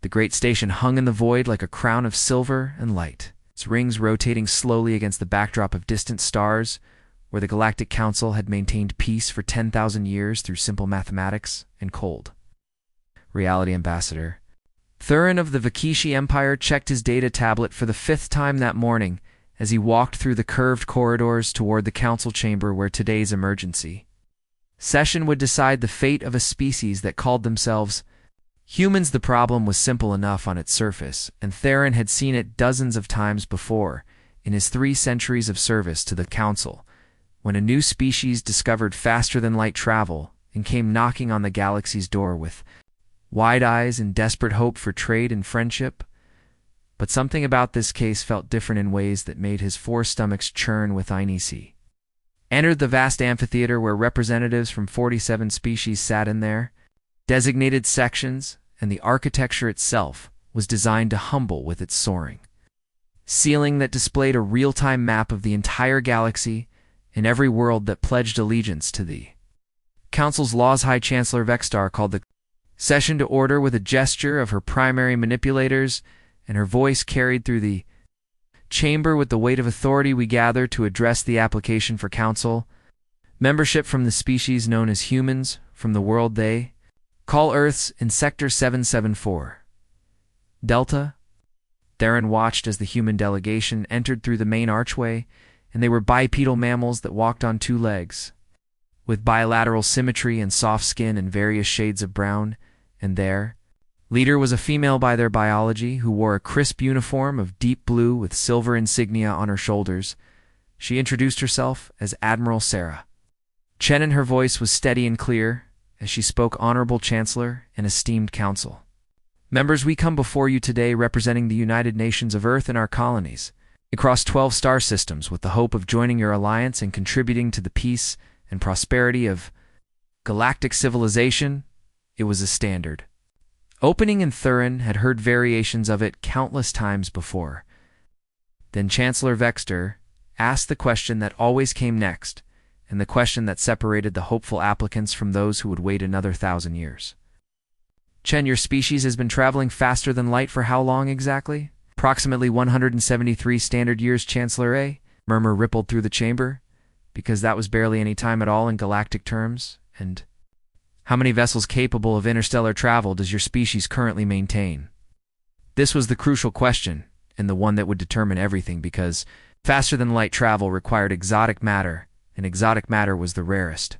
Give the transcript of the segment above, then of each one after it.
The great station hung in the void like a crown of silver and light, its rings rotating slowly against the backdrop of distant stars, where the Galactic Council had maintained peace for 10,000 years through simple mathematics and cold. Reality Ambassador. Thurin of the Vakishi Empire checked his data tablet for the 5th time that morning as he walked through the curved corridors toward the council chamber where today's emergency session would decide the fate of a species that called themselves humans. The problem was simple enough on its surface, and Theron had seen it dozens of times before in his 3 centuries of service to the council, when a new species discovered faster-than-light travel and came knocking on the galaxy's door with wide eyes and desperate hope for trade and friendship. But something about this case felt different in ways that made his 4 stomachs churn with uneasy. Entered the vast amphitheater where representatives from 47 species sat in their designated sections, and the architecture itself was designed to humble with its soaring ceiling that displayed a real-time map of the entire galaxy and every world that pledged allegiance to the Council's laws. High Chancellor Vexstar called the session to order with a gesture of her primary manipulators, and her voice carried through the chamber with the weight of authority. We gather to address the application for council membership from the species known as humans, from the world they call Earths, in Sector 774. Delta. Theron watched as the human delegation entered through the main archway, and they were bipedal mammals that walked on 2 legs, with bilateral symmetry and soft skin and various shades of brown, and their leader was a female by their biology who wore a crisp uniform of deep blue with silver insignia on her shoulders. She introduced herself as Admiral Sarah Chen, and her voice was steady and clear as she spoke. Honorable Chancellor and esteemed Council members, we come before you today representing the United Nations of Earth and our colonies across 12 star systems with the hope of joining your alliance and contributing to the peace and prosperity of galactic civilization. It was a standard opening, and Thurin had heard variations of it countless times before. Then Chancellor Vexter asked the question that always came next, and the question that separated the hopeful applicants from those who would wait another 1,000 years. Chen, your species has been traveling faster than light for how long exactly? Approximately 173 standard years, Chancellor A. Murmur rippled through the chamber, because that was barely any time at all in galactic terms. And how many vessels capable of interstellar travel does your species currently maintain? This was the crucial question, and the one that would determine everything, because faster-than-light travel required exotic matter, and exotic matter was the rarest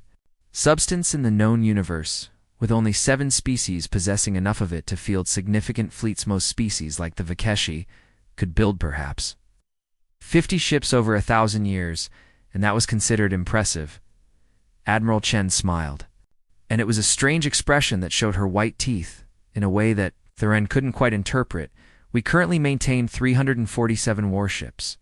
substance in the known universe, with only 7 species possessing enough of it to field significant fleets. Most species, like the Vakeshi, could build perhaps 50 ships over 1,000 years, and that was considered impressive. Admiral Chen smiled, and it was a strange expression that showed her white teeth in a way that Thurin couldn't quite interpret. We currently maintain 347 warships,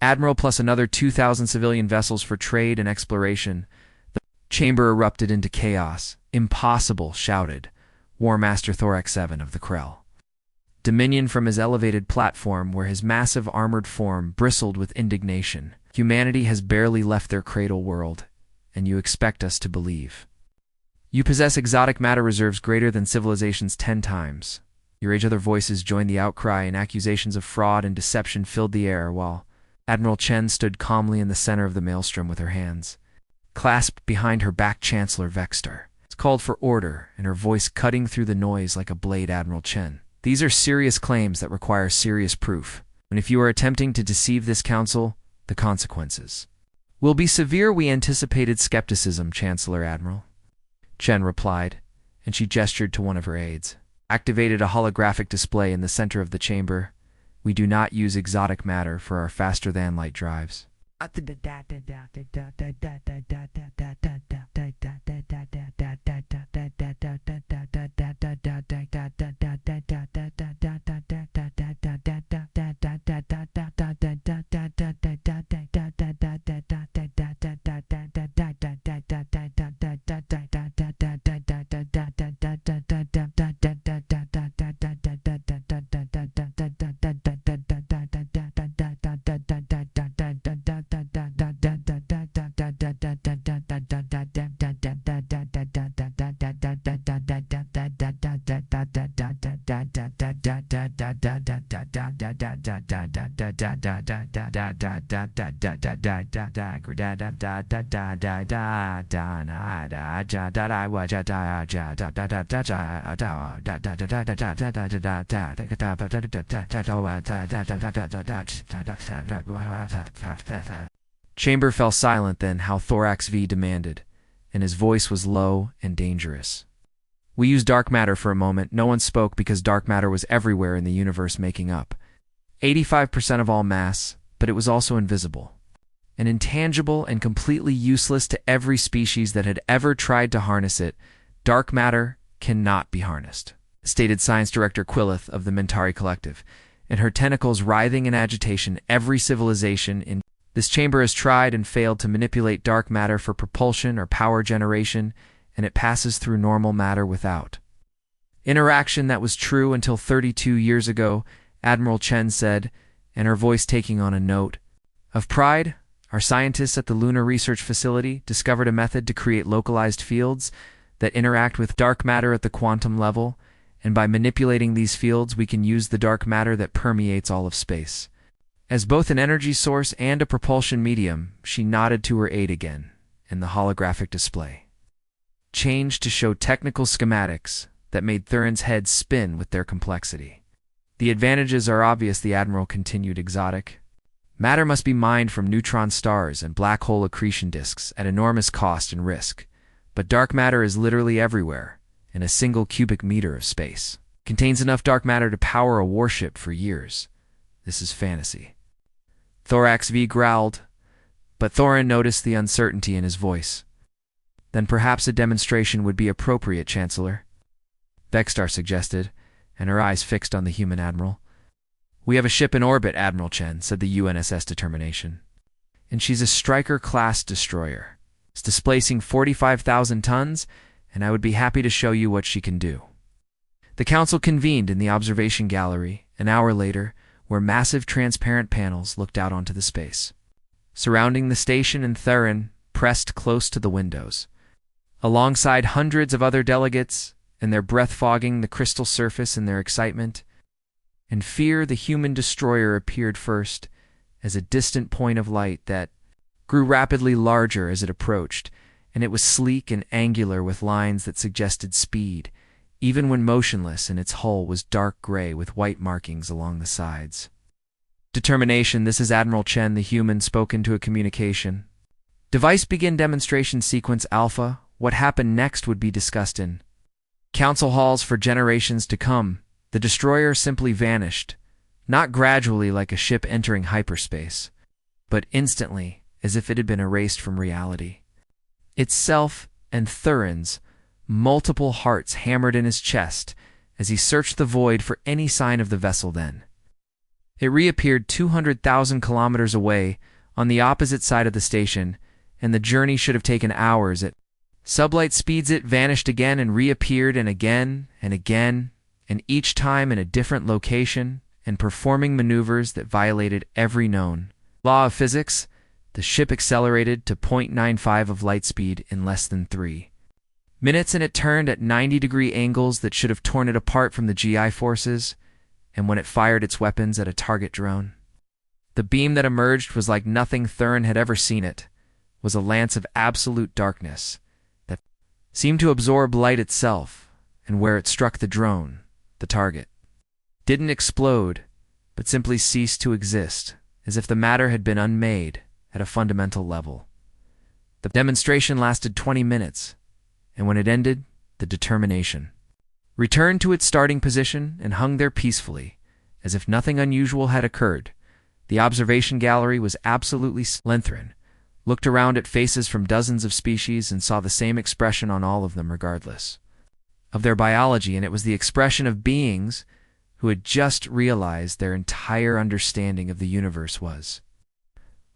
Admiral, plus another 2,000 civilian vessels for trade and exploration. The chamber erupted into chaos. Impossible, shouted War Master Thorax 7 of the Krell Dominion from his elevated platform, where his massive armored form bristled with indignation. Humanity has barely left their cradle world, and you expect us to believe you possess exotic matter reserves greater than civilization's 10 times. Your age. Other voices joined the outcry, and accusations of fraud and deception filled the air, while Admiral Chen stood calmly in the center of the maelstrom with her hands clasped behind her back. Chancellor Vexter called for order, and her voice cutting through the noise like a blade. Admiral Chen, these are serious claims that require serious proof, and if you are attempting to deceive this council, the consequences will be severe. We anticipated skepticism, Chancellor Admiral, Chen replied, and she gestured to one of her aides. Activated a holographic display in the center of the chamber. We do not use exotic matter for our faster-than-light drives. Chamber fell silent then, how Thorax V demanded, and his voice was low and dangerous. We used dark matter for a moment. No one spoke because dark matter was everywhere in the universe, making up 85% of all mass, but it was also invisible and intangible and completely useless to every species that had ever tried to harness it. Dark matter cannot be harnessed, stated Science Director Quillith of the Mentari Collective, and her tentacles writhing in agitation. Every civilization in this chamber has tried and failed to manipulate dark matter for propulsion or power generation, and it passes through normal matter without interaction. That was true until 32 years ago, Admiral Chen said, and her voice taking on a note of pride. Our scientists at the Lunar Research Facility discovered a method to create localized fields that interact with dark matter at the quantum level, and by manipulating these fields we can use the dark matter that permeates all of space as both an energy source and a propulsion medium. She nodded to her aide again, and the holographic display changed to show technical schematics that made Thurin's head spin with their complexity. The advantages are obvious, the Admiral continued. Exotic matter must be mined from neutron stars and black hole accretion disks at enormous cost and risk, but dark matter is literally everywhere in a single cubic meter of space. Contains enough dark matter to power a warship for years. This is fantasy. Thorax V growled, but Thorin noticed the uncertainty in his voice. Then perhaps a demonstration would be appropriate, Chancellor, Vexstar suggested, and her eyes fixed on the human admiral. We have a ship in orbit, Admiral Chen, said the UNSS Determination. And she's a Striker-class destroyer. It's displacing 45,000 tons, and I would be happy to show you what she can do. The council convened in the observation gallery an hour later, where massive transparent panels looked out onto the space surrounding the station, and Thurin pressed close to the windows, alongside hundreds of other delegates, and their breath fogging the crystal surface in their excitement and fear. The human destroyer appeared first as a distant point of light that grew rapidly larger as it approached, and it was sleek and angular with lines that suggested speed, even when motionless, and its hull was dark gray with white markings along the sides. Determination, this is Admiral Chen, the human spoke into a communication. Device begin demonstration sequence alpha. What happened next would be discussed in council halls for generations to come. The destroyer simply vanished, not gradually like a ship entering hyperspace, but instantly, as if it had been erased from reality. Itself and Thurin's multiple hearts hammered in his chest as he searched the void for any sign of the vessel. Then it reappeared 200,000 kilometers away on the opposite side of the station, and the journey should have taken hours. At sublight speeds it vanished again and reappeared, and again and again, and each time in a different location and performing maneuvers that violated every known law of physics. The ship accelerated to 0.95 of light speed in less than 3 minutes, and it turned at 90-degree angles that should have torn it apart from the GI forces. And when it fired its weapons at a target drone, the beam that emerged was like nothing Thurin had ever seen. It was a lance of absolute darkness that seemed to absorb light itself, and where it struck the drone, the target didn't explode, but simply ceased to exist, as if the matter had been unmade at a fundamental level. The demonstration lasted 20 minutes, and when it ended, the Determination returned to its starting position and hung there peacefully, as if nothing unusual had occurred. The observation gallery was absolutely Lenthrin looked around at faces from dozens of species and saw the same expression on all of them regardless of their biology, and it was the expression of beings who had just realized their entire understanding of the universe was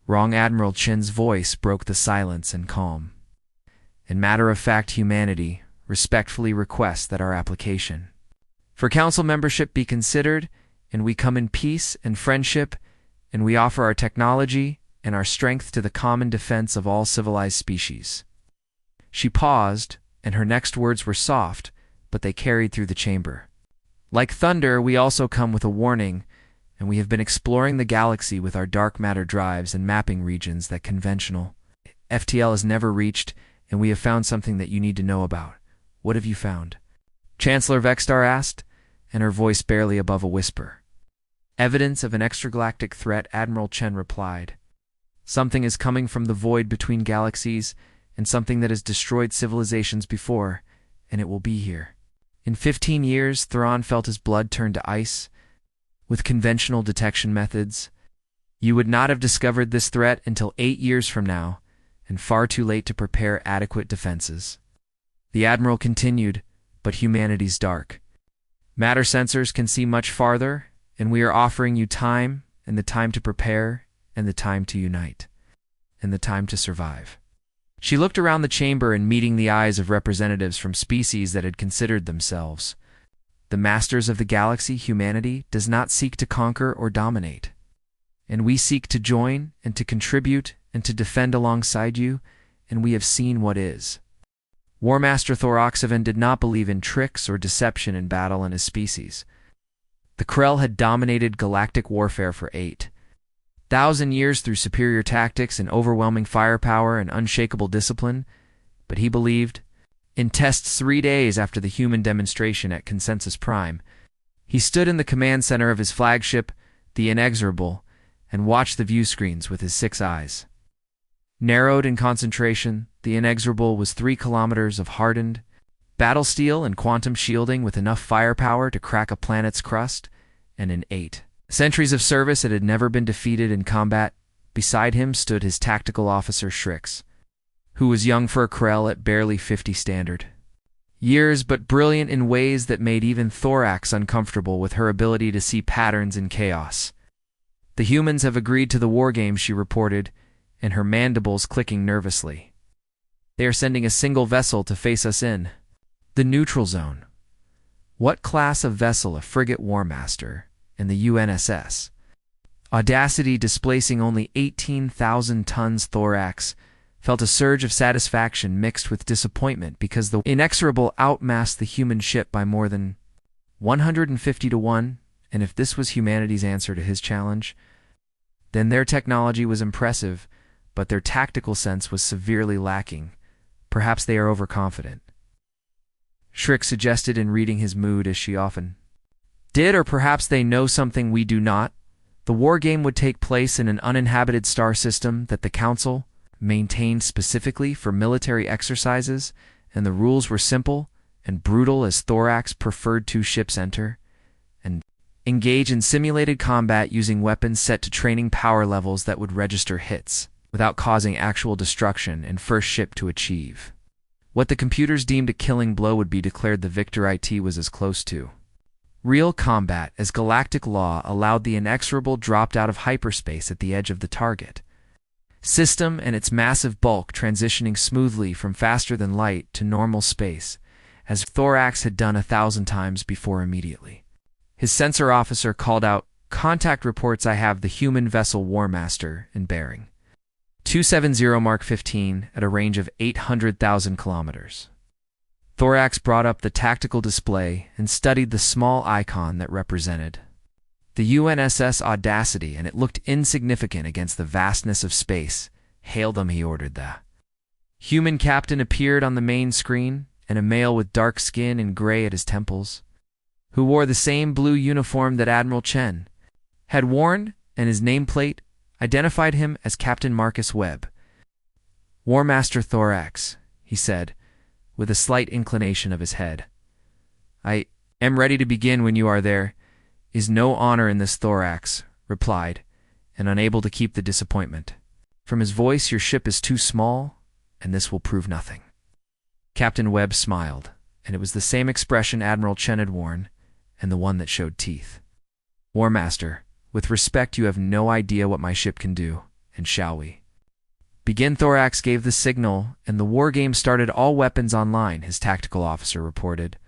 wrong. Admiral Chen's voice broke the silence and calm. In matter-of-fact humanity respectfully requests that our application for council membership be considered, and we come in peace and friendship, and we offer our technology and our strength to the common defense of all civilized species. She paused, and her next words were soft, but they carried through the chamber. Like thunder, we also come with a warning, and we have been exploring the galaxy with our dark matter drives and mapping regions that conventional FTL has never reached, and we have found something that you need to know about. What have you found? Chancellor Vexstar asked, and her voice barely above a whisper. Evidence of an extragalactic threat, Admiral Chen replied. Something is coming from the void between galaxies, and something that has destroyed civilizations before, and it will be here. In 15 years, Theron felt his blood turn to ice. With conventional detection methods, you would not have discovered this threat until 8 years from now, and far too late to prepare adequate defenses. The Admiral continued, but humanity's dark. Matter sensors can see much farther, and we are offering you time, and the time to prepare, and the time to unite, and the time to survive. She looked around the chamber and meeting the eyes of representatives from species that had considered themselves the masters of the galaxy. Humanity does not seek to conquer or dominate, and we seek to join and to contribute and to defend alongside you, and we have seen what is. War Master Thoroxavan did not believe in tricks or deception in battle and his species. The Krell had dominated galactic warfare for 8,000 years through superior tactics and overwhelming firepower and unshakable discipline, but he believed, in tests 3 days after the human demonstration at Consensus Prime, he stood in the command center of his flagship, the Inexorable, and watched the view screens with his 6 eyes. Narrowed in concentration, the Inexorable was 3 kilometers of hardened battle steel and quantum shielding with enough firepower to crack a planet's crust, and in 8 centuries of service it had never been defeated in combat. Beside him stood his tactical officer Shrix, who was young for a Krell at barely 50 standard years, but brilliant in ways that made even Thorax uncomfortable with her ability to see patterns in chaos. The humans have agreed to the wargame, she reported, and her mandibles clicking nervously. They are sending a single vessel to face us in the neutral zone. What class of vessel? A frigate War Master and the UNSS Audacity, displacing only 18,000 tons. Thorax felt a surge of satisfaction mixed with disappointment because the Inexorable outmassed the human ship by more than 150 to 1, and if this was humanity's answer to his challenge, then their technology was impressive, but their tactical sense was severely lacking. Perhaps they are overconfident, Shrix suggested in reading his mood as she often did, or perhaps they know something we do not. The war game would take place in an uninhabited star system that the Council maintained specifically for military exercises, and the rules were simple and brutal as Thorax preferred 2 ships enter and engage in simulated combat using weapons set to training power levels that would register hits without causing actual destruction, and first ship to achieve what the computers deemed a killing blow would be declared the victor. It was as close to real combat as galactic law allowed. The Inexorable dropped out of hyperspace at the edge of the target system, and its massive bulk transitioning smoothly from faster than light to normal space, as Thorax had done 1,000 times before. Immediately, his sensor officer called out, "Contact reports I have the human vessel War Master in bearing 270 Mark 15 at a range of 800,000 kilometers." Thorax brought up the tactical display and studied the small icon that represented the UNSS Audacity, and it looked insignificant against the vastness of space. "Hail them," he ordered. The human captain appeared on the main screen, and a male with dark skin and gray at his temples, who wore the same blue uniform that Admiral Chen had worn, and his nameplate identified him as Captain Marcus Webb. "War Master Thorax," he said, with a slight inclination of his head. "I am ready to begin when you are. There is no honor in this," Thorax replied, and unable to keep the disappointment from his voice. "Your ship is too small, and this will prove nothing." Captain Webb smiled, and it was the same expression Admiral Chen had worn, and the one that showed teeth. "War Master, with respect, you have no idea what my ship can do, and shall we begin?" Thorax gave the signal, and the war game started. "All weapons online," his tactical officer reported.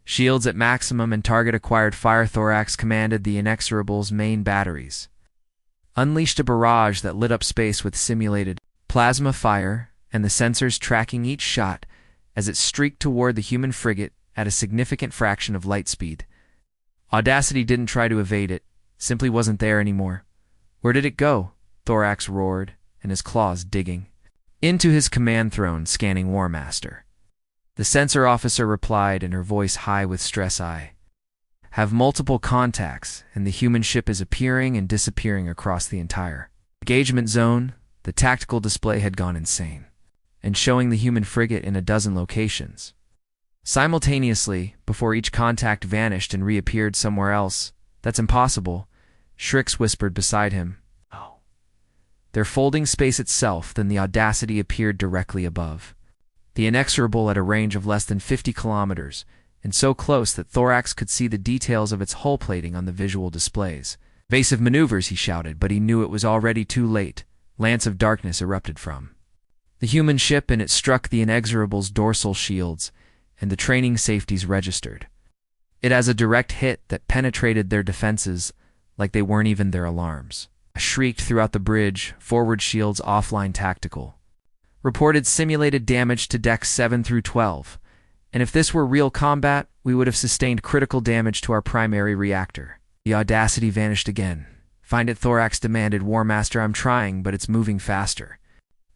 "Shields at maximum and target acquired fire." Thorax commanded the Inexorable's main batteries, unleashed a barrage that lit up space with simulated plasma fire, and the sensors tracking each shot as it streaked toward the human frigate at a significant fraction of light speed. Audacity didn't try to evade it, simply wasn't there anymore. Where did it go? Thorax roared, and his claws digging into his command throne, scanning War Master. The sensor officer replied in her voice high with stress. I have multiple contacts, and the human ship is appearing and disappearing across the entire engagement zone. The tactical display had gone insane, and showing the human frigate in a dozen locations. Simultaneously, before each contact vanished and reappeared somewhere else. That's impossible, Shrix whispered beside him. Oh. They're folding space itself, then the Audacity appeared directly above. The Inexorable at a range of less than 50 kilometers, and so close that Thorax could see the details of its hull plating on the visual displays. Evasive maneuvers, he shouted, but he knew it was already too late. Lance of darkness erupted from the human ship, and it struck the Inexorable's dorsal shields, and the training safeties registered it as a direct hit that penetrated their defenses like they weren't even their alarms. Shrieked throughout the bridge, forward shields offline tactical. Reported simulated damage to decks 7 through 12, and if this were real combat, we would have sustained critical damage to our primary reactor. The Audacity vanished again. Find it, Thorax demanded. War Master, I'm trying, but it's moving faster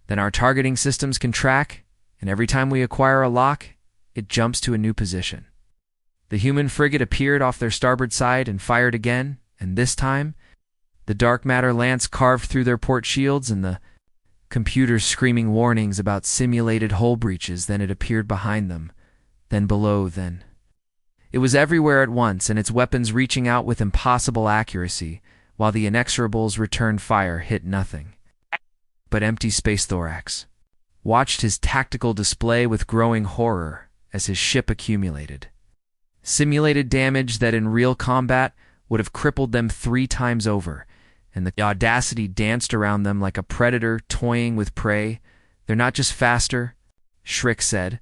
than our targeting systems can track, and every time we acquire a lock, it jumps to a new position. The human frigate appeared off their starboard side and fired again, and this time, the dark matter lance carved through their port shields, and the computers screaming warnings about simulated hull breaches. Then it appeared behind them, then below, then. It was everywhere at once, and its weapons reaching out with impossible accuracy, while the Inexorable's return fire hit nothing but empty space. Thorax watched his tactical display with growing horror as his ship accumulated simulated damage that in real combat would have crippled them 3 times over, and the Audacity danced around them like a predator toying with prey. They're not just faster, Shrix said,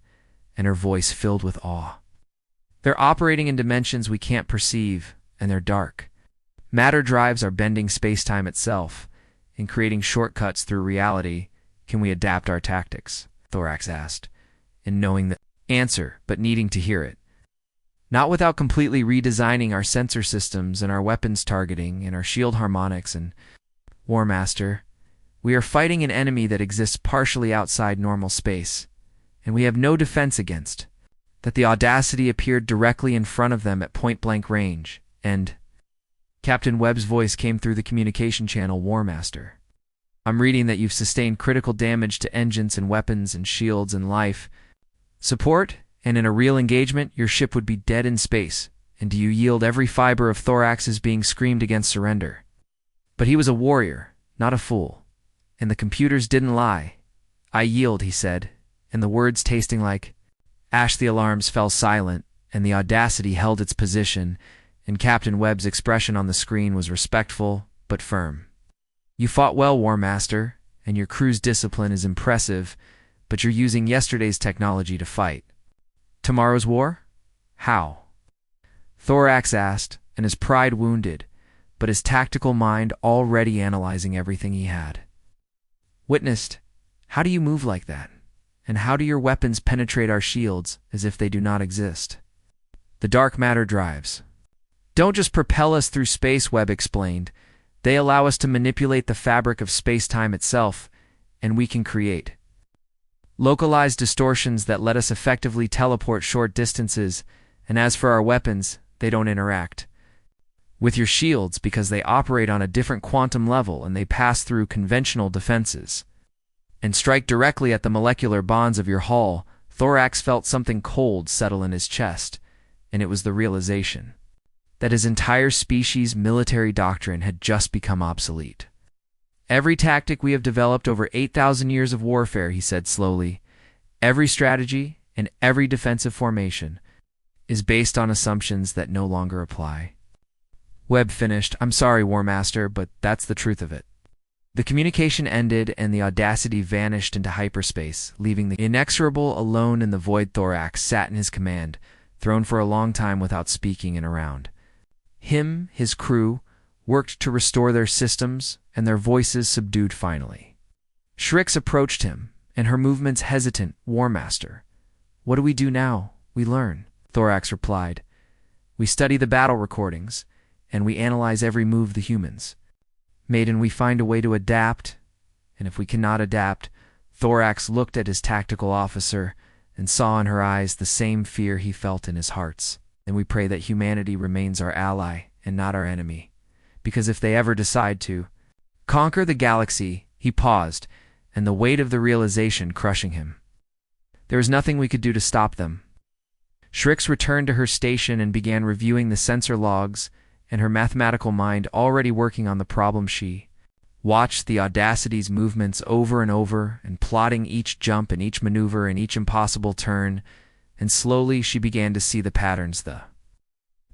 and her voice filled with awe. They're operating in dimensions we can't perceive, and they're dark. Matter drives are bending space-time itself. In creating shortcuts through reality, can we adapt our tactics? Thorax asked, in knowing the answer, but needing to hear it. Not without completely redesigning our sensor systems and our weapons targeting and our shield harmonics. And War Master, we are fighting an enemy that exists partially outside normal space, and we have no defense against. That the Audacity appeared directly in front of them at point-blank range, and Captain Webb's voice came through the communication channel. War Master, I'm reading that you've sustained critical damage to engines and weapons and shields and life support, and in a real engagement, your ship would be dead in space, and do you yield? Every fiber of Thorax's being screamed against surrender. But he was a warrior, not a fool, and the computers didn't lie. I yield, he said, and the words tasting like ash. The alarms fell silent, and the Audacity held its position, and Captain Webb's expression on the screen was respectful but firm. You fought well, War Master, and your crew's discipline is impressive, but you're using yesterday's technology to fight tomorrow's war? How? Thorax asked, and his pride wounded, but his tactical mind already analyzing everything he had witnessed. How do you move like that? And how do your weapons penetrate our shields as if they do not exist? The dark matter drives don't just propel us through space, Webb explained. They allow us to manipulate the fabric of space-time itself, and we can create localized distortions that let us effectively teleport short distances, and as for our weapons, they don't interact with your shields because they operate on a different quantum level and they pass through conventional defenses and strike directly at the molecular bonds of your hull. Thorax felt something cold settle in his chest, and it was the realization that his entire species' military doctrine had just become obsolete. Every tactic we have developed over 8,000 years of warfare, he said slowly, every strategy and every defensive formation is based on assumptions that no longer apply. Webb finished, I'm sorry, War Master, but that's the truth of it. The communication ended and the Audacity vanished into hyperspace, leaving the Inexorable alone in the void. Thorax sat in his command, thrown for a long time without speaking and around him, his crew, worked to restore their systems, and their voices subdued finally. Shrix approached him, and her movements hesitant. War Master, what do we do now? We learn, Thorax replied. We study the battle recordings, and we analyze every move the humans made, and we find a way to adapt. And if we cannot adapt, Thorax looked at his tactical officer and saw in her eyes the same fear he felt in his hearts. And we pray that humanity remains our ally and not our enemy, because if they ever decide to conquer the galaxy, he paused, and the weight of the realization crushing him. There was nothing we could do to stop them. Shrix returned to her station and began reviewing the sensor logs, and her mathematical mind already working on the problem. She watched the Audacity's movements over and over, and plotting each jump and each maneuver and each impossible turn, and slowly she began to see the patterns. The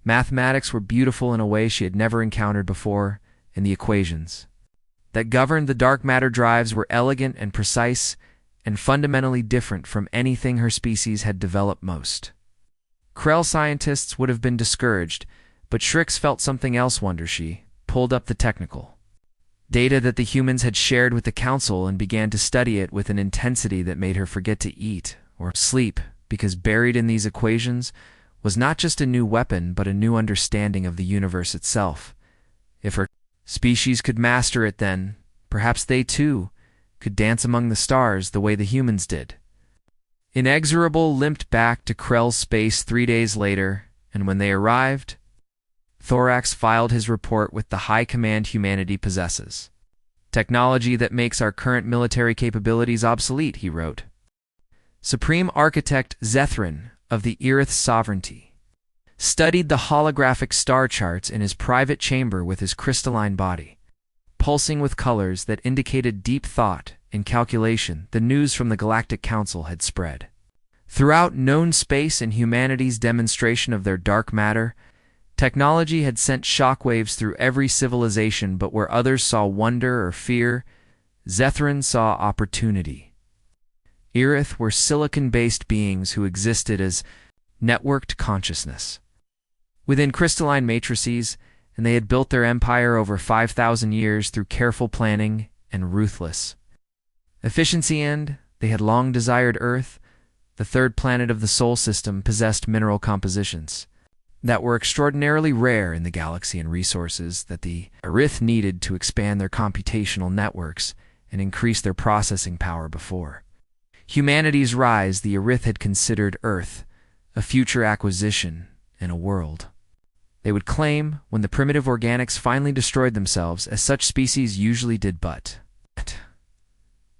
mathematics were beautiful in a way she had never encountered before, and the equations that governed the dark matter drives were elegant and precise, and fundamentally different from anything her species had developed. Most Krell scientists would have been discouraged, but Shrix felt something else. Wonder. She pulled up the technical data that the humans had shared with the Council and began to study it with an intensity that made her forget to eat or sleep, because buried in these equations was not just a new weapon but a new understanding of the universe itself. If her species could master it, then perhaps they too could dance among the stars the way the humans did. Inexorable limped back to Krell's space 3 days later, and when they arrived, Thorax filed his report with the high command. Humanity possesses technology that makes our current military capabilities obsolete, he wrote. Supreme Architect Zethrin of the Irith's sovereignty studied the holographic star charts in his private chamber with his crystalline body, pulsing with colors that indicated deep thought and calculation. The news from the Galactic Council had spread throughout known space, and humanity's demonstration of their dark matter technology had sent shockwaves through every civilization. But where others saw wonder or fear, Zethrin saw opportunity. Irith were silicon-based beings who existed as networked consciousness within crystalline matrices, and they had built their empire over 5,000 years through careful planning and ruthless efficiency, and they had long desired Earth. The third planet of the Sol system possessed mineral compositions that were extraordinarily rare in the galaxy and resources that the Irith needed to expand their computational networks and increase their processing power. Before humanity's rise, the Irith had considered Earth a future acquisition and a world they would claim when the primitive organics finally destroyed themselves, as such species usually did. But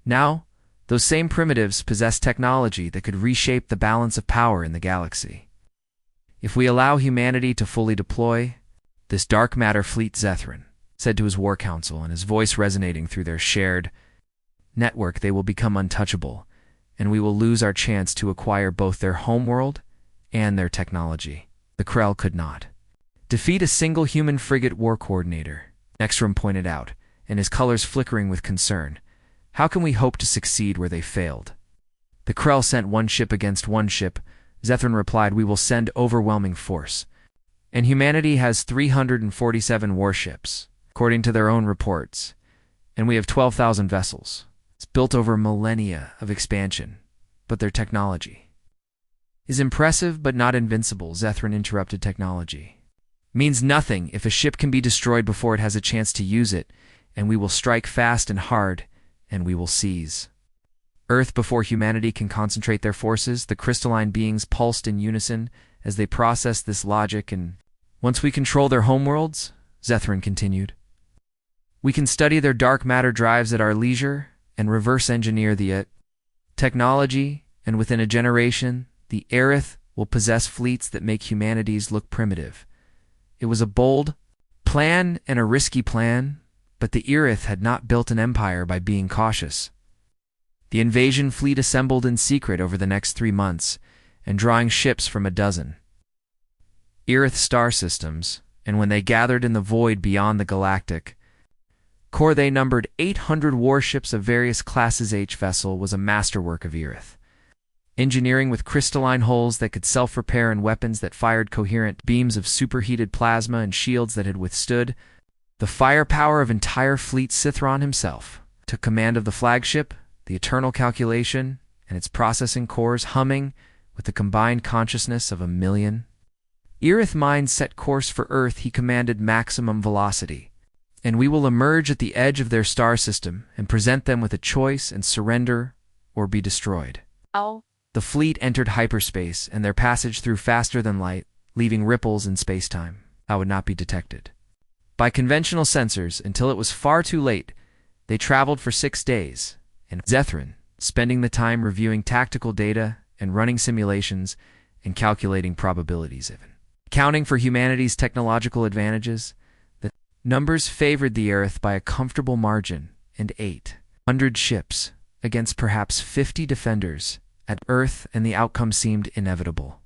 now, those same primitives possessed technology that could reshape the balance of power in the galaxy. If we allow humanity to fully deploy this dark matter fleet, Zethrin said to his war council, and his voice resonating through their shared network, they will become untouchable, and we will lose our chance to acquire both their homeworld and their technology. The Krell could not defeat a single human frigate war coordinator, Nextrum pointed out, and his colors flickering with concern. How can we hope to succeed where they failed? The Krell sent one ship against one ship. Zethrin replied, we will send overwhelming force. And humanity has 347 warships, according to their own reports, and we have 12,000 vessels. It's built over millennia of expansion, but their technology is impressive but not invincible. Zethrin interrupted. Technology means nothing if a ship can be destroyed before it has a chance to use it, and we will strike fast and hard, and we will seize Earth before humanity can concentrate their forces. The crystalline beings pulsed in unison as they processed this logic. And once we control their homeworlds, Zethrin continued, we can study their dark matter drives at our leisure and reverse engineer the technology, and within a generation, the Irith will possess fleets that make humanity's look primitive. It was a bold plan and a risky plan, but the Irith had not built an empire by being cautious. The invasion fleet assembled in secret over the next 3 months, and drawing ships from a dozen Irith star systems, and when they gathered in the void beyond the galactic core, they numbered 800 warships of various classes. Each vessel was a masterwork of Irith engineering, with crystalline hulls that could self-repair and weapons that fired coherent beams of superheated plasma and shields that had withstood the firepower of entire fleets. Cithron himself took command of the flagship, the Eternal Calculation, and its processing cores humming with the combined consciousness of 1 million Irith mind set course for Earth, he commanded maximum velocity. And we will emerge at the edge of their star system and present them with a choice and surrender or be destroyed. Oh. The fleet entered hyperspace, and their passage through faster than light, leaving ripples in spacetime that would not be detected by conventional sensors until it was far too late. They traveled for 6 days, and Zethrin, spending the time reviewing tactical data and running simulations and calculating probabilities even. Accounting for humanity's technological advantages, the numbers favored the Earth by a comfortable margin, and 800 ships against perhaps 50 defenders at Earth, and the outcome seemed inevitable.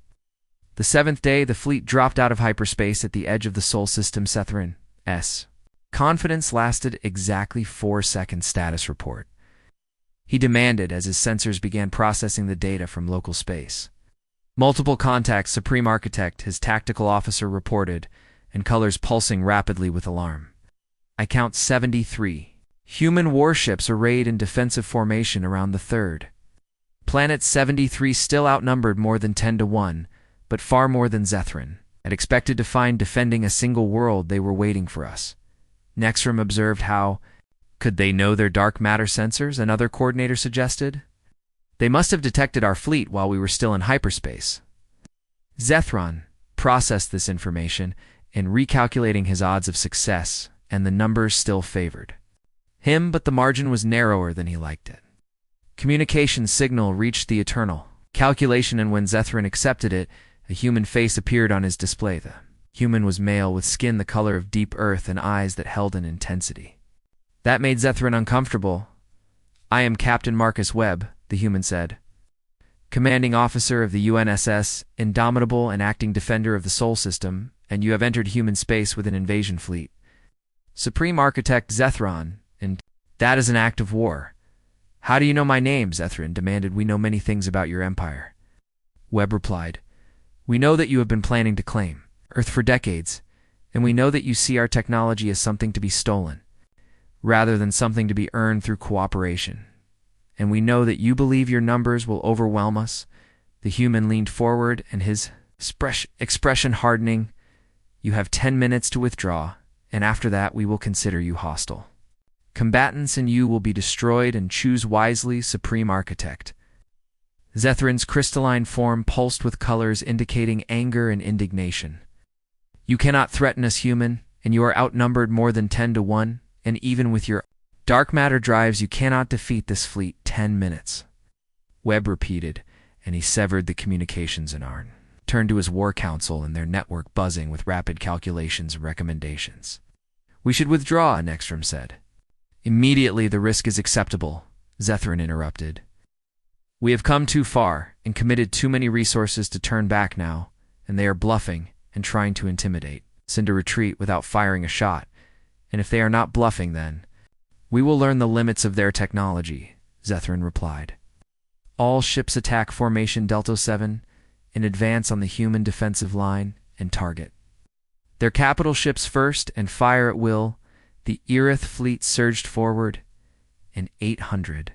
The 7th day, the fleet dropped out of hyperspace at the edge of the Sol system. Zethrin's confidence lasted exactly 4 seconds. Status report, he demanded as his sensors began processing the data from local space. Multiple contacts, Supreme Architect, his tactical officer reported, and colors pulsing rapidly with alarm. I count 73 human warships arrayed in defensive formation around the 3rd planet. 73 still outnumbered more than 10 to 1, but far more than Zethrin had expected to find defending a single world. They were waiting for us. Nexrum observed. How could they know their dark matter sensors? Another coordinator suggested. They must have detected our fleet while we were still in hyperspace. Zethron processed this information and recalculating his odds of success, and the numbers still favored him, but the margin was narrower than he liked it. Communication signal reached the eternal calculation, and when Zethrin accepted it, a human face appeared on his display. The human was male, with skin the color of deep earth and eyes that held an intensity that made Zethrin uncomfortable. I am Captain Marcus Webb, the human said, commanding officer of the UNSS Indomitable and acting defender of the Sol system, and you have entered human space with an invasion fleet. Supreme Architect Zethron, and that is an act of war. How do you know my name? Zethrin demanded. We know many things about your empire. Webb replied, we know that you have been planning to claim Earth for decades, and we know that you see our technology as something to be stolen, rather than something to be earned through cooperation. And we know that you believe your numbers will overwhelm us. The human leaned forward, and his expression hardening. You have 10 minutes to withdraw, and after that we will consider you hostile. Combatants and you will be destroyed, and choose wisely, Supreme Architect. Zethrin's crystalline form pulsed with colors indicating anger and indignation. You cannot threaten us, human, and you are outnumbered more than 10 to 1, and even with your dark matter drives you cannot defeat this fleet. 10 minutes. Webb repeated, and he severed the communications and Arn turned to his war council and their network buzzing with rapid calculations and recommendations. We should withdraw, Nextrum said. Immediately. The risk is acceptable, Zethrin interrupted. We have come too far and committed too many resources to turn back now, and they are bluffing and trying to intimidate us into retreat without firing a shot. And if they are not bluffing, then we will learn the limits of their technology, Zethrin replied. All ships attack formation Delta 7 in advance on the human defensive line and target their capital ships first and fire at will. The Irith fleet surged forward, and 800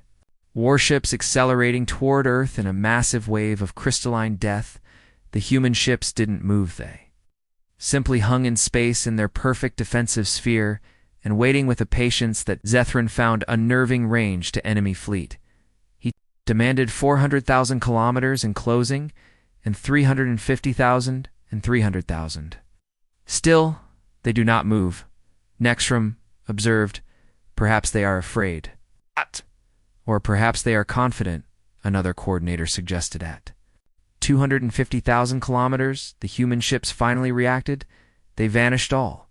warships accelerating toward Earth in a massive wave of crystalline death. The human ships didn't move. They simply hung in space in their perfect defensive sphere and waiting with a patience that Zethrin found unnerving range to enemy fleet. He demanded 400,000 kilometers in closing and 350,000 and 300,000. Still, they do not move. Nextrum observed, perhaps they are afraid. Or perhaps they are confident, another coordinator suggested. At 250,000 kilometers, the human ships finally reacted. They vanished all.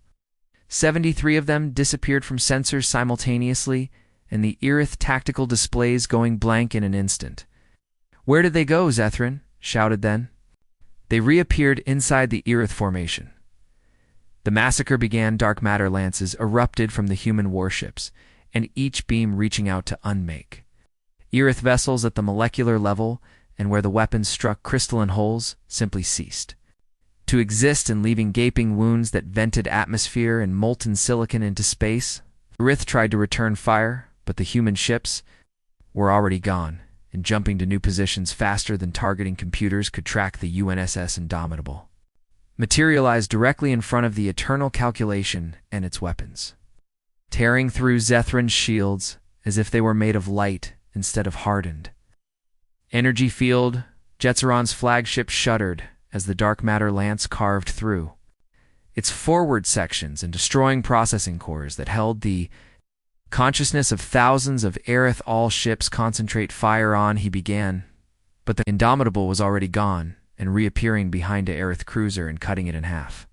73 of them disappeared from sensors simultaneously, and the Irith tactical displays going blank in an instant. Where did they go? Zethrin shouted then. They reappeared inside the Irith formation. The massacre began. Dark matter lances erupted from the human warships, and each beam reaching out to unmake Irith vessels at the molecular level, and where the weapons struck crystalline holes, simply ceased to exist, and leaving gaping wounds that vented atmosphere and molten silicon into space. Irith tried to return fire, but the human ships were already gone, and jumping to new positions faster than targeting computers could track the UNSS Indomitable. materialized directly in front of the eternal calculation and its weapons, tearing through Zethran's shields as if they were made of light instead of hardened. Energy field, Jetzeron's flagship shuddered as the dark matter lance carved through its forward sections and destroying processing cores that held the consciousness of thousands of Aerith all ships. Concentrate fire on, he began, but the Indomitable was already gone and reappearing behind a Aerith cruiser and cutting it in half.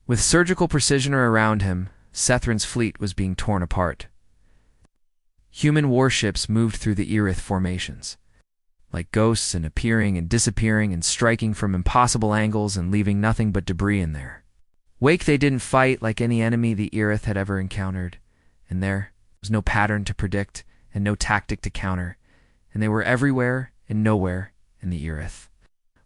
With surgical precision around him, Zethran's fleet was being torn apart. Human warships moved through the Aerith formations, like ghosts, and appearing and disappearing and striking from impossible angles and leaving nothing but debris in their wake. They didn't fight like any enemy the Aerith had ever encountered, and there was no pattern to predict and no tactic to counter, and they were everywhere and nowhere in the Aerith.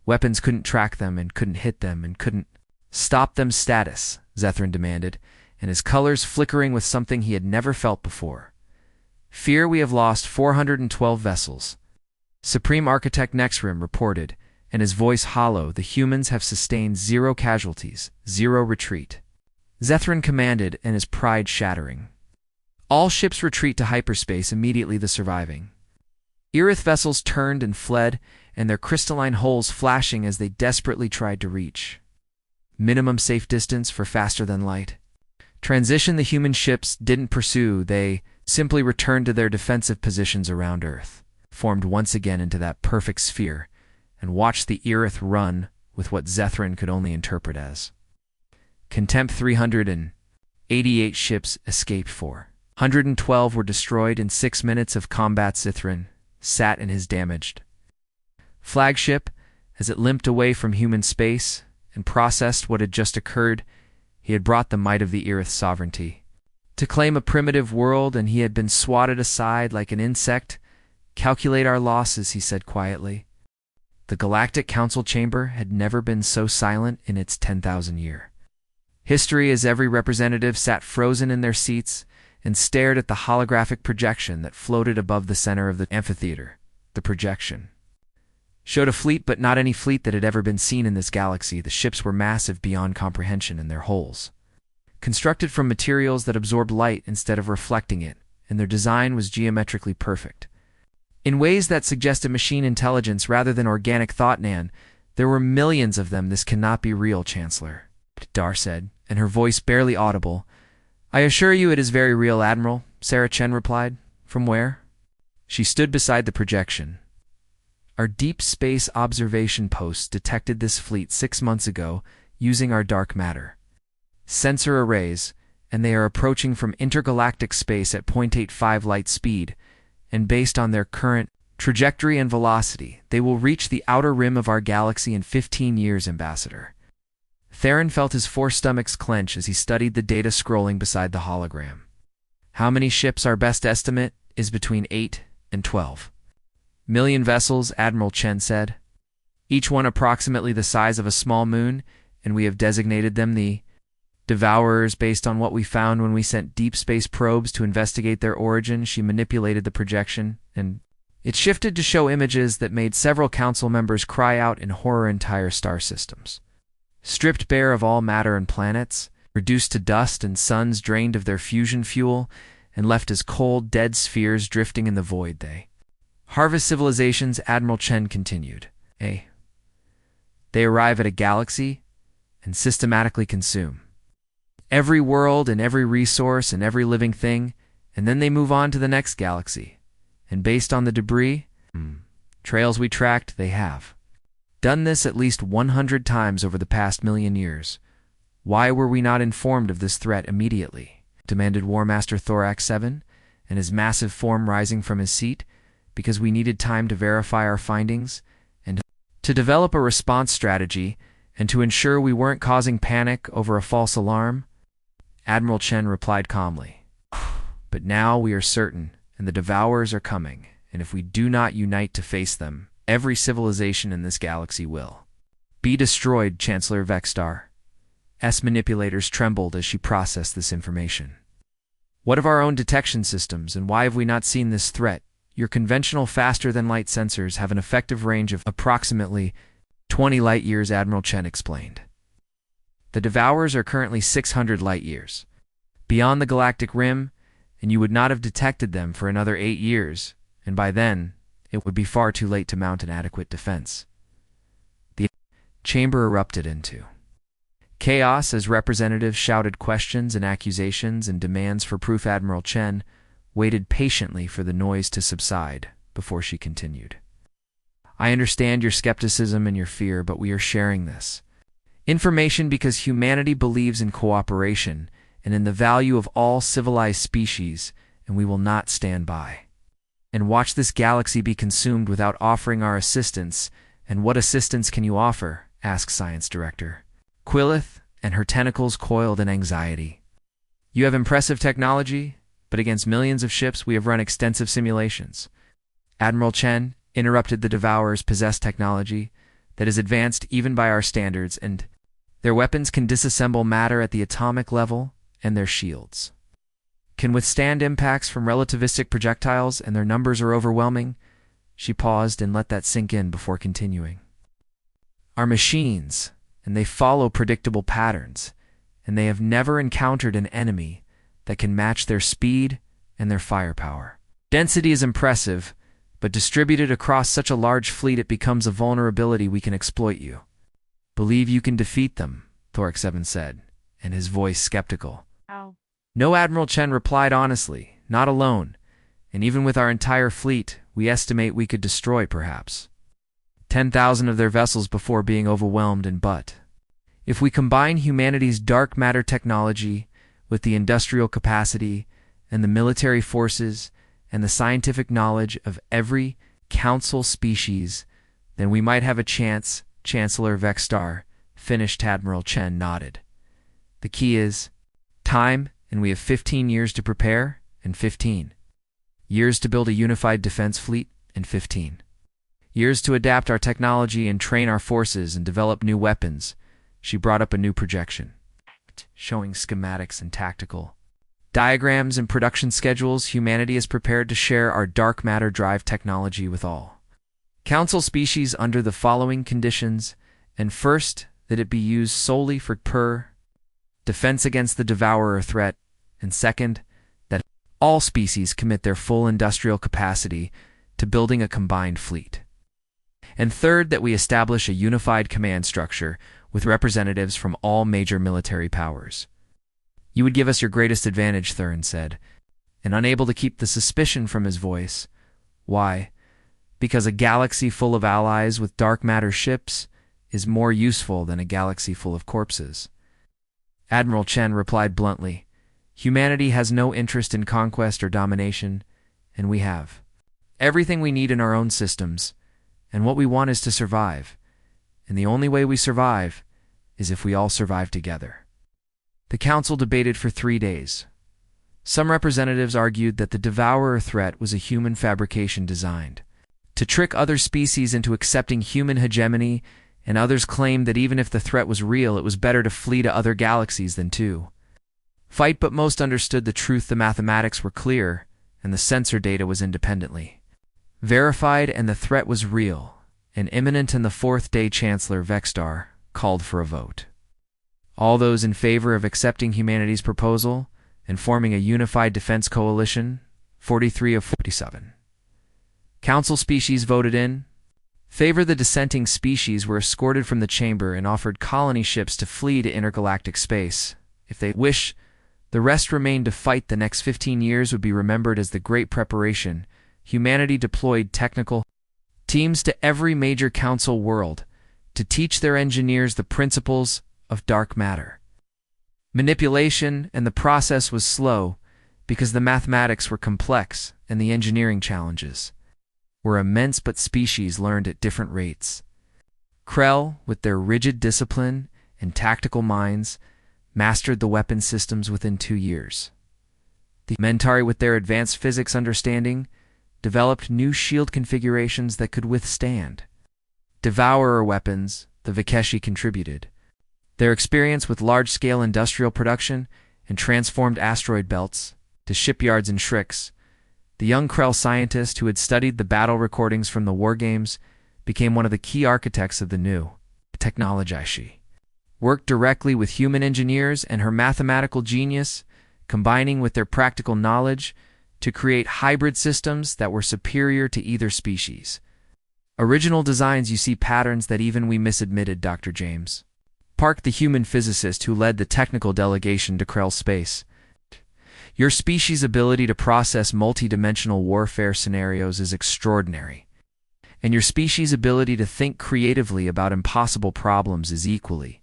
Weapons couldn't track them and couldn't hit them and couldn't stop them. Status, Zethran demanded, and his colors flickering with something he had never felt before. Fear, we have lost 412 vessels. Supreme Architect Nexrim reported, and his voice hollow. The humans have sustained 0 casualties, 0 retreat. Zethran commanded, and his pride shattering. All ships retreat to hyperspace immediately. The surviving Aerith vessels turned and fled, and their crystalline hulls flashing as they desperately tried to reach minimum safe distance for faster than light. Transition. The human ships didn't pursue, they simply returned to their defensive positions around Earth, formed once again into that perfect sphere, and watched the Aerith run with what Zethran could only interpret as contempt. 388 ships escaped. 412 were destroyed in 6 minutes of combat. Zethran sat in his damaged flagship as it limped away from human space and processed what had just occurred. He had brought the might of the Aerith's sovereignty to claim a primitive world, and he had been swatted aside like an insect. Calculate our losses, he said quietly. The Galactic Council chamber had never been so silent in its 10,000-year history, as every representative sat frozen in their seats and stared at the holographic projection that floated above the center of the amphitheater. The projection showed a fleet, but not any fleet that had ever been seen in this galaxy. The ships were massive beyond comprehension in their hulls, constructed from materials that absorbed light instead of reflecting it, and their design was geometrically perfect in ways that suggested machine intelligence rather than organic thought. Nan, there were millions of them. This cannot be real, Chancellor, Dar said, and her voice barely audible. I assure you it is very real, Admiral, Sarah Chen replied. From where? She stood beside the projection. Our deep space observation posts detected this fleet 6 months ago using our dark matter sensor arrays, and they are approaching from intergalactic space at 0.85 light speed, and based on their current trajectory and velocity, they will reach the outer rim of our galaxy in 15 years, Ambassador. Theron felt his 4 stomachs clench as he studied the data scrolling beside the hologram. How many ships? Our best estimate is between 8 and 12 million vessels, Admiral Chen said. Each one approximately the size of a small moon, and we have designated them the Devourers based on what we found when we sent deep space probes to investigate their origin. She manipulated the projection, and it shifted to show images that made several council members cry out in horror. Entire star systems stripped bare of all matter and planets, reduced to dust, and suns drained of their fusion fuel, and left as cold, dead spheres drifting in the void. They harvest civilizations, Admiral Chen continued. They arrive at a galaxy and systematically consume every world and every resource and every living thing, and then they move on to the next galaxy. And based on the debris trails we tracked, they have done this at least 100 times over the past million years. Why were we not informed of this threat immediately? Demanded War Master Thorax 7, and his massive form rising from his seat. Because we needed time to verify our findings, and to develop a response strategy, and to ensure we weren't causing panic over a false alarm. Admiral Chen replied calmly. But now we are certain, and the Devourers are coming, and if we do not unite to face them, every civilization in this galaxy will be destroyed, Chancellor Vexstar. S manipulators trembled as she processed this information. What of our own detection systems, and why have we not seen this threat? Your conventional faster-than-light sensors have an effective range of approximately 20 light-years, Admiral Chen explained. The Devourers are currently 600 light-years beyond the galactic rim, and you would not have detected them for another 8 years, and by then, it would be far too late to mount an adequate defense. The chamber erupted into chaos as representatives shouted questions and accusations and demands for proof. Admiral Chen waited patiently for the noise to subside before she continued. I understand your skepticism and your fear, but we are sharing this information because humanity believes in cooperation and in the value of all civilized species, and we will not stand by and watch this galaxy be consumed without offering our assistance. And what assistance can you offer? Asked Science Director Quillith, and her tentacles coiled in anxiety. You have impressive technology, but against millions of ships we have run extensive simulations. Admiral Chen interrupted. The Devourers possess technology that is advanced even by our standards, and their weapons can disassemble matter at the atomic level, and their shields can withstand impacts from relativistic projectiles, and their numbers are overwhelming. She paused and let that sink in before continuing. Our machines, and they follow predictable patterns, and they have never encountered an enemy that can match their speed and their firepower. Density is impressive, but distributed across such a large fleet it becomes a vulnerability we can exploit. You believe you can defeat them, Thoric 7 said, and his voice skeptical. How? No, Admiral Chen replied honestly, not alone, and even with our entire fleet, we estimate we could destroy perhaps 10,000 of their vessels before being overwhelmed. But if we combine humanity's dark matter technology with the industrial capacity and the military forces and the scientific knowledge of every council species, then we might have a chance. Chancellor Vexstar finished. Admiral Chen nodded. The key is time, and we have 15 years to prepare, and 15 years to build a unified defense fleet, and 15 years to adapt our technology and train our forces and develop new weapons. She brought up a new projection, showing schematics and tactical diagrams and production schedules. Humanity is prepared to share our dark matter drive technology with all council species under the following conditions, and first, that it be used solely for defense against the Devourer threat, and second, that all species commit their full industrial capacity to building a combined fleet, and third, that we establish a unified command structure with representatives from all major military powers. You would give us your greatest advantage, Thurin said, and unable to keep the suspicion from his voice. Why? Because a galaxy full of allies with dark matter ships is more useful than a galaxy full of corpses. Admiral Chen replied bluntly, humanity has no interest in conquest or domination, and we have everything we need in our own systems, and what we want is to survive, and the only way we survive is if we all survive together. The council debated for 3 days. Some representatives argued that the Devourer threat was a human fabrication designed to trick other species into accepting human hegemony, and others claimed that even if the threat was real, it was better to flee to other galaxies than to fight. But most understood the truth. The mathematics were clear, and the sensor data was independently verified, and the threat was real and imminent. And the 4th day, Chancellor Vexstar called for a vote. All those in favor of accepting humanity's proposal and forming a unified defense coalition, 43 of 47 council species voted in favor. The dissenting species were escorted from the chamber and offered colony ships to flee to intergalactic space. If they wish, the rest remained to fight. The next 15 years would be remembered as the Great Preparation. Humanity deployed technical teams to every major council world to teach their engineers the principles of dark matter manipulation, and the process was slow because the mathematics were complex and the engineering challenges were immense, but species learned at different rates. Krell, with their rigid discipline and tactical minds, mastered the weapon systems within 2 years. The Mentari, with their advanced physics understanding, developed new shield configurations that could withstand Devourer weapons. The Vikeshi contributed their experience with large-scale industrial production and transformed asteroid belts to shipyards and Shrix. The young Krell scientist who had studied the battle recordings from the war games became one of the key architects of the new technology. worked directly with human engineers and her mathematical genius, combining with their practical knowledge to create hybrid systems that were superior to either species. Original designs, you see patterns that even we misadmitted, Dr. James. Park, the human physicist who led the technical delegation to Krell space. Your species' ability to process multi-dimensional warfare scenarios is extraordinary, and your species' ability to think creatively about impossible problems is equally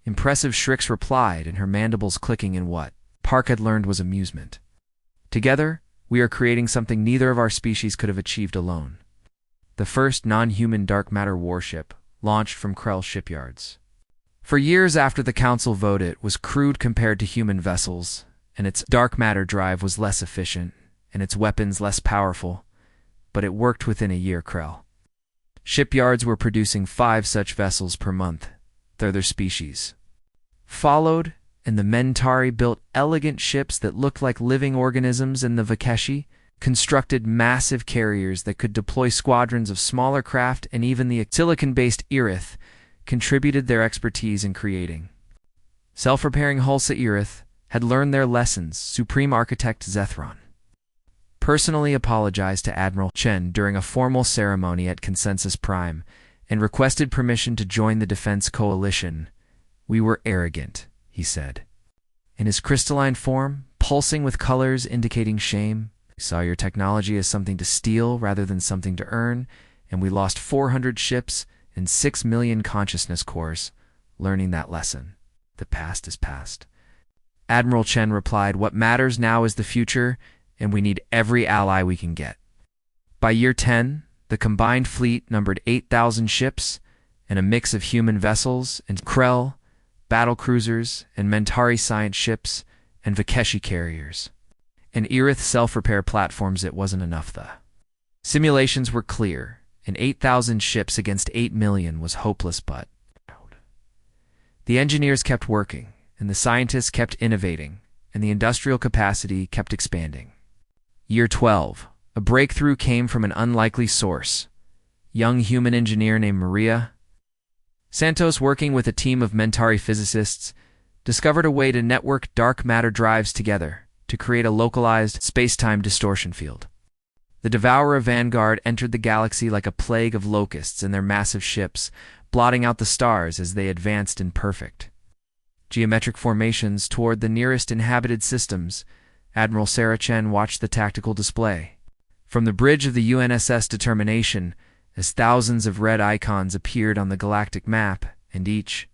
impressive, Shrix replied, and her mandibles clicking in what Park had learned was amusement. Together, we are creating something neither of our species could have achieved alone. The first non-human dark matter warship, launched from Krell shipyards. For years after the Council voted, it was crude compared to human vessels, and its dark matter drive was less efficient, and its weapons less powerful, but it worked within a year. Krell shipyards were producing 5 such vessels per month. The other species followed, and the Mentari built elegant ships that looked like living organisms, and the Vakeshi constructed massive carriers that could deploy squadrons of smaller craft, and even the silicon-based Irith contributed their expertise in creating self-repairing Hulsa. Irith had learned their lessons. Supreme Architect Zethron personally apologized to Admiral Chen during a formal ceremony at Consensus Prime and requested permission to join the Defense Coalition. "We were arrogant," he said. In his crystalline form, pulsing with colors indicating shame, "We saw your technology as something to steal rather than something to earn, and we lost 400 ships and 6 million consciousness cores learning that lesson. The past is past." Admiral Chen replied, "What matters now is the future, and we need every ally we can get." By year 10, the combined fleet numbered 8,000 ships and a mix of human vessels and Krell, battle cruisers, and Mentari science ships, and Vakeshi carriers, and Irith self-repair platforms. It wasn't enough. The simulations were clear, and 8,000 ships against 8 million was hopeless, but the engineers kept working, and the scientists kept innovating, and the industrial capacity kept expanding. Year 12, a breakthrough came from an unlikely source. Young human engineer named Maria Santos, working with a team of Mentari physicists, discovered a way to network dark matter drives together to create a localized space-time distortion field. The Devourer Vanguard entered the galaxy like a plague of locusts in their massive ships, blotting out the stars as they advanced in perfect geometric formations toward the nearest inhabited systems. Admiral Sarah Chen watched the tactical display from the bridge of the UNSS Determination as thousands of red icons appeared on the galactic map, and each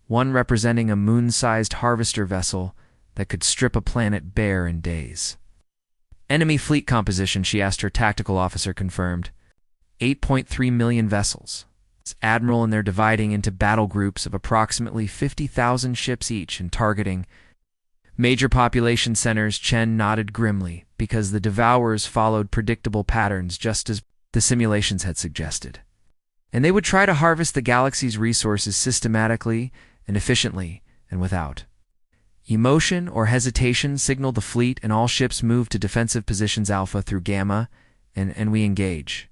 one representing a moon-sized harvester vessel that could strip a planet bare in days. Enemy fleet composition, she asked her tactical officer, confirmed 8.3 million vessels. Admiral, and they're dividing into battle groups of approximately 50,000 ships each and targeting major population centers. Chen nodded grimly because the Devourers followed predictable patterns just as the simulations had suggested. And they would try to harvest the galaxy's resources systematically and efficiently and without emotion or hesitation. Signaled the fleet, and all ships moved to defensive positions Alpha through Gamma, and we engage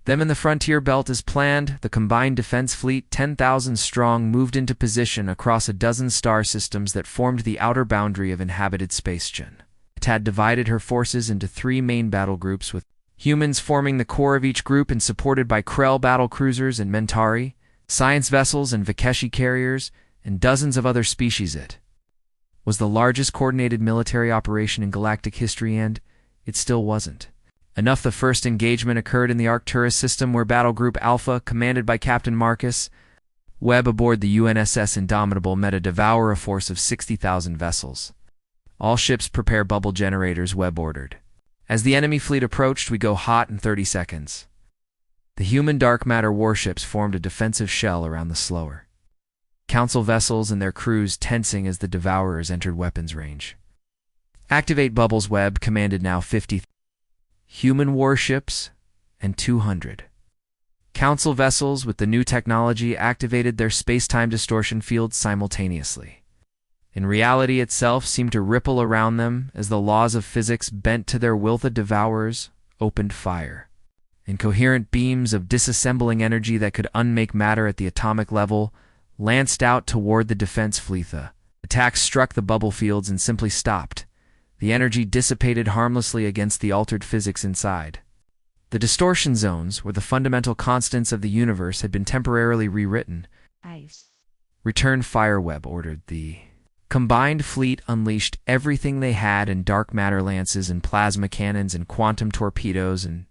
them in the frontier belt as planned. The combined defense fleet, 10,000 strong, moved into position across a dozen star systems that formed the outer boundary of inhabited space. Chen had divided her forces into 3 main battle groups, with humans forming the core of each group and supported by Krell battle cruisers and Mentari science vessels and Vakeshi carriers and dozens of other species. It was the largest coordinated military operation in galactic history, and it still wasn't enough. The first engagement occurred in the Arcturus system, where Battle Group Alpha, commanded by Captain Marcus Webb aboard the UNSS Indomitable, met a Devourer force of 60,000 vessels. "All ships prepare bubble generators," Webb ordered. "As the enemy fleet approached, we go hot in 30 seconds." The human dark matter warships formed a defensive shell around the slower Council vessels and their crews, tensing as the Devourers entered weapons range. "Activate bubbles," Webb commanded. Now 50 human warships and 200 Council vessels with the new technology activated their space-time distortion fields simultaneously. In reality itself seemed to ripple around them as the laws of physics bent to their will. The Devourers opened fire. Incoherent beams of disassembling energy that could unmake matter at the atomic level lanced out toward the defense fleet. The attack struck the bubble fields and simply stopped. The energy dissipated harmlessly against the altered physics inside. The distortion zones, where the fundamental constants of the universe had been temporarily rewritten. Ice. Return Fireweb, ordered the combined fleet. Unleashed everything they had in dark matter lances and plasma cannons and quantum torpedoes, and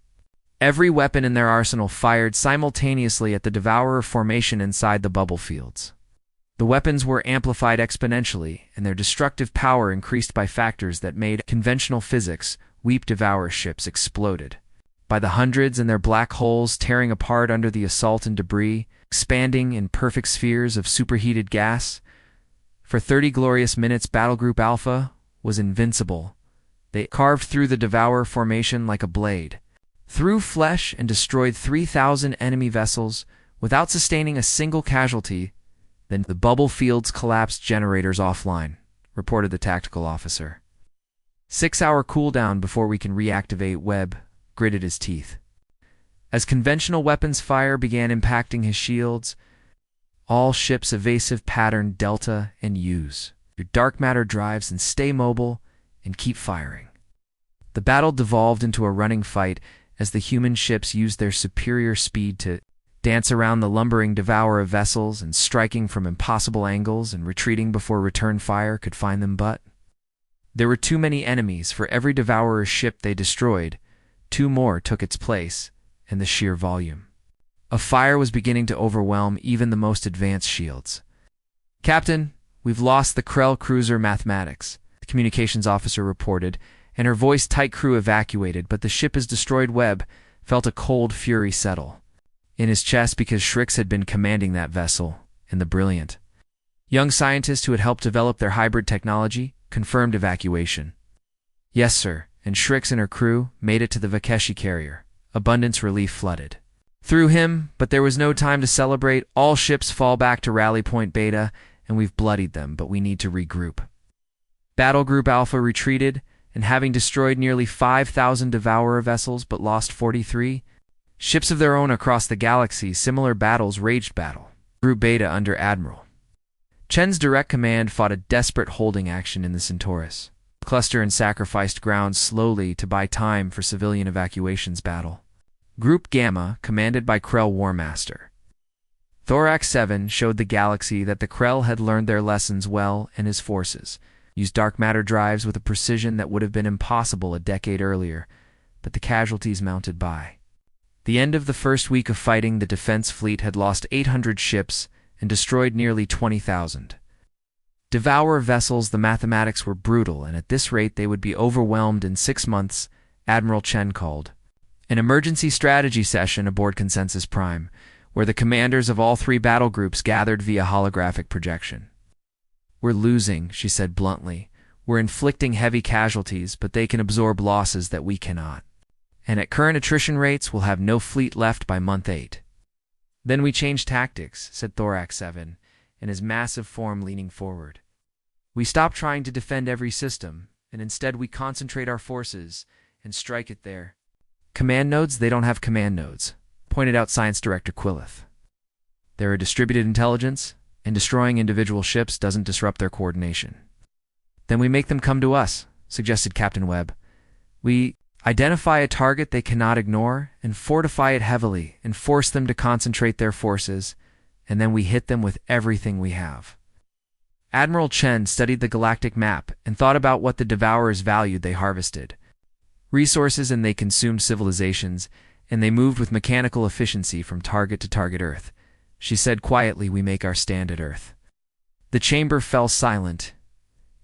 every weapon in their arsenal fired simultaneously at the Devourer formation inside the bubble fields. The weapons were amplified exponentially, and their destructive power increased by factors that made conventional physics weep. Devourer ships exploded by the hundreds, and their black holes tearing apart under the assault and debris, expanding in perfect spheres of superheated gas. For 30 glorious minutes, Battlegroup Alpha was invincible. They carved through the Devourer formation like a blade, through flesh, and destroyed 3,000 enemy vessels without sustaining a single casualty. Then the bubble fields collapsed. Generators offline, reported the tactical officer. 6-hour cooldown before we can reactivate. Webb gritted his teeth. As conventional weapons fire began impacting his shields, all ships evasive pattern Delta and use your dark matter drives and stay mobile and keep firing. The battle devolved into a running fight as the human ships used their superior speed to dance around the lumbering Devourer vessels and striking from impossible angles and retreating before return fire could find them. But there were too many enemies. For every Devourer ship they destroyed, 2 more took its place, and the sheer volume of fire was beginning to overwhelm even the most advanced shields. "Captain, we've lost the Krell cruiser Mathematics," the communications officer reported, and her voice tight. "Crew evacuated, but the ship is destroyed." Webb felt a cold fury settle in his chest because Shrix had been commanding that vessel, and the brilliant young scientist who had helped develop their hybrid technology confirmed evacuation. "Yes, sir," and Shrix and her crew made it to the Vakeshi carrier. Abundance relief flooded through him, but there was no time to celebrate. "All ships fall back to Rally Point Beta, and we've bloodied them, but we need to regroup." Battle Group Alpha retreated, and having destroyed nearly 5,000 Devourer vessels but lost 43 ships of their own across the galaxy, similar battles raged. Battle Group Beta under Admiral Chen's direct command fought a desperate holding action in the Centaurus cluster and sacrificed ground slowly to buy time for civilian evacuations. Battle Group Gamma, commanded by Krell Warmaster Thorax 7, showed the galaxy that the Krell had learned their lessons well, and his forces used dark matter drives with a precision that would have been impossible a decade earlier, but the casualties mounted by the end of the first week of fighting. The defense fleet had lost 800 ships and destroyed nearly 20,000 Devourer vessels. The mathematics were brutal, and at this rate they would be overwhelmed in 6 months. Admiral Chen called an emergency strategy session aboard Consensus Prime, where the commanders of all 3 battle groups gathered via holographic projection. "We're losing," she said bluntly. "We're inflicting heavy casualties, but they can absorb losses that we cannot. And at current attrition rates, we'll have no fleet left by month 8. "Then we change tactics," said Thorax 7, in his massive form leaning forward. "We stop trying to defend every system, and instead we concentrate our forces and strike it there." "Command nodes? They don't have command nodes," pointed out Science Director Quillith. "They're a distributed intelligence, and destroying individual ships doesn't disrupt their coordination." "Then we make them come to us," suggested Captain Webb. "We identify a target they cannot ignore and fortify it heavily and force them to concentrate their forces, and then we hit them with everything we have." Admiral Chen studied the galactic map and thought about what the Devourers valued. They harvested resources and they consumed civilizations, and they moved with mechanical efficiency from target to target. "Earth," she said quietly, "we make our stand at Earth." The chamber fell silent.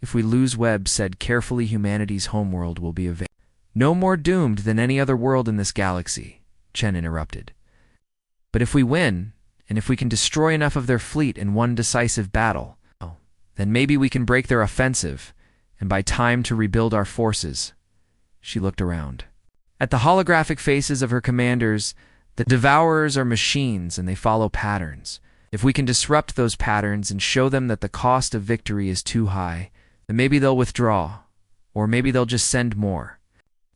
"If we lose," Webb said carefully, "humanity's homeworld will be no more doomed than any other world in this galaxy," Chen interrupted. "But if we win, and if we can destroy enough of their fleet in one decisive battle, then maybe we can break their offensive and buy time to rebuild our forces." She looked around at the holographic faces of her commanders. "The Devourers are machines, and they follow patterns. If we can disrupt those patterns and show them that the cost of victory is too high, then maybe they'll withdraw, or maybe they'll just send more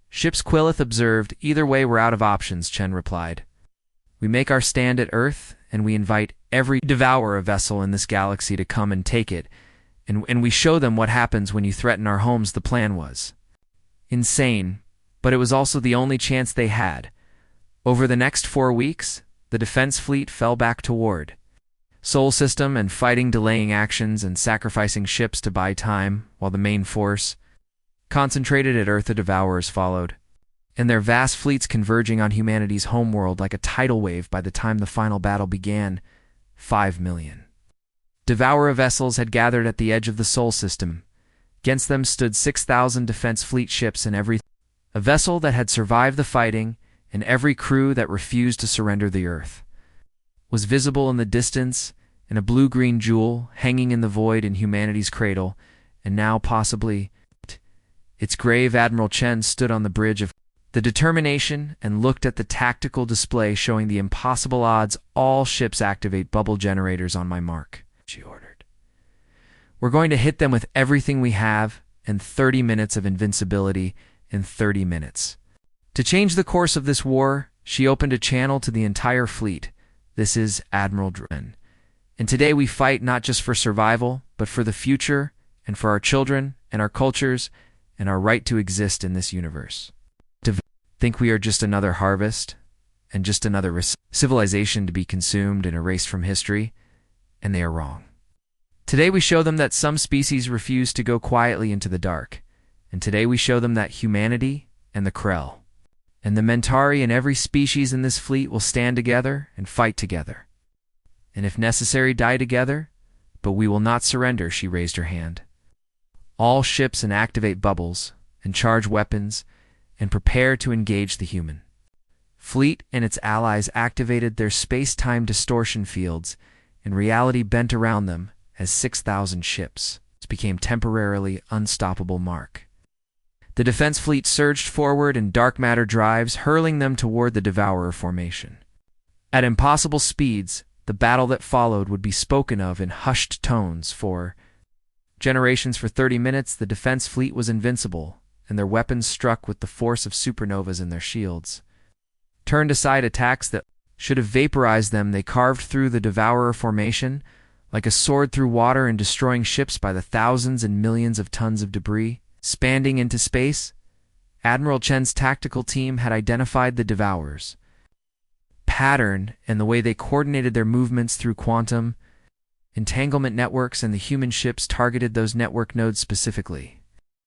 ships." Quillith observed. "Either way, we're out of options," Chen replied. "We make our stand at Earth, and we invite every devourer vessel in this galaxy to come and take it, and we show them what happens when you threaten our homes. The plan was insane, but it was also the only chance they had. Over the next 4 weeks, the defense fleet fell back toward Sol system and fighting, delaying actions and sacrificing ships to buy time, while the main force concentrated at Earth. The devourers followed, and their vast fleets converging on humanity's homeworld like a tidal wave. By the time the final battle began, 5 million devourer vessels had gathered at the edge of the Sol system. Against them stood 6,000 defense fleet ships and a vessel that had survived the fighting, and every crew that refused to surrender. The Earth was visible in the distance, and a blue-green jewel hanging in the void in humanity's cradle, and now possibly its grave. Admiral Chen stood on the bridge of the Determination and looked at the tactical display showing the impossible odds. All ships activate bubble generators on my mark, she ordered. We're going to hit them with everything we have, and 30 minutes of invincibility in 30 minutes. To change the course of this war, she opened a channel to the entire fleet. This is Admiral Dren. And today we fight not just for survival, but for the future, and for our children, and our cultures, and our right to exist in this universe. To think we are just another harvest, and just another civilization to be consumed and erased from history, and they are wrong. Today we show them that some species refuse to go quietly into the dark, and today we show them that humanity and the Krell and the Mentari and every species in this fleet will stand together and fight together, and if necessary die together, but we will not surrender. She raised her hand. All ships and activate bubbles, and charge weapons, and prepare to engage the human fleet. And its allies activated their space-time distortion fields, and reality bent around them as 6,000 ships became temporarily unstoppable. Mark. The defense fleet surged forward in dark matter drives, hurling them toward the Devourer formation. At impossible speeds, the battle that followed would be spoken of in hushed tones for generations. For 30 minutes, the defense fleet was invincible, and their weapons struck with the force of supernovas in their shields. Turned aside attacks that should have vaporized them. They carved through the Devourer formation like a sword through water, and destroying ships by the thousands and millions of tons of debris spanning into space. Admiral Chen's tactical team had identified the Devourers' pattern and the way they coordinated their movements through quantum entanglement networks, and the human ships targeted those network nodes specifically.